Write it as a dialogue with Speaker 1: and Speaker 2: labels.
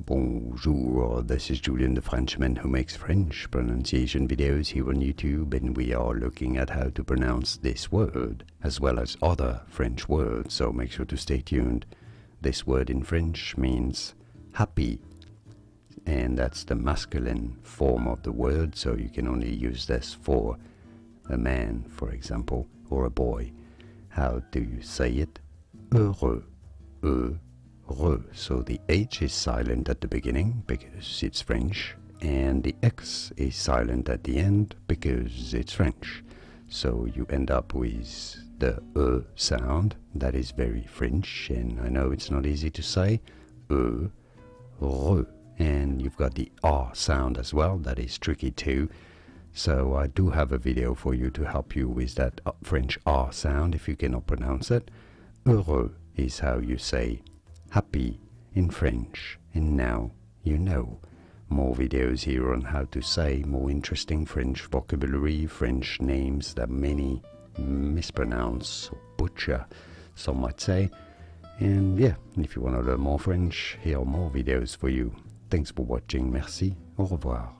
Speaker 1: Bonjour, this is Julien the Frenchman who makes French pronunciation videos here on YouTube, and we are looking at how to pronounce this word as well as other French words, so make sure to stay tuned. This word in French means happy, and that's the masculine form of the word, so you can only use this for a man, for example, or a boy. How do you say it? Heureux. Heureux. So the H is silent at the beginning because it's French, and the X is silent at the end because it's French. So you end up with the E sound that is very French, and I know it's not easy to say. Heureux. And you've got the R sound as well, that is tricky too. So I do have a video for you to help you with that French R sound if you cannot pronounce it. Heureux is how you say happy in French, and now you know. More videos here on how to say more interesting French vocabulary, French names that many mispronounce or butcher, some might say. And yeah, if you want to learn more French, here are more videos for you. Thanks for watching, merci, au revoir.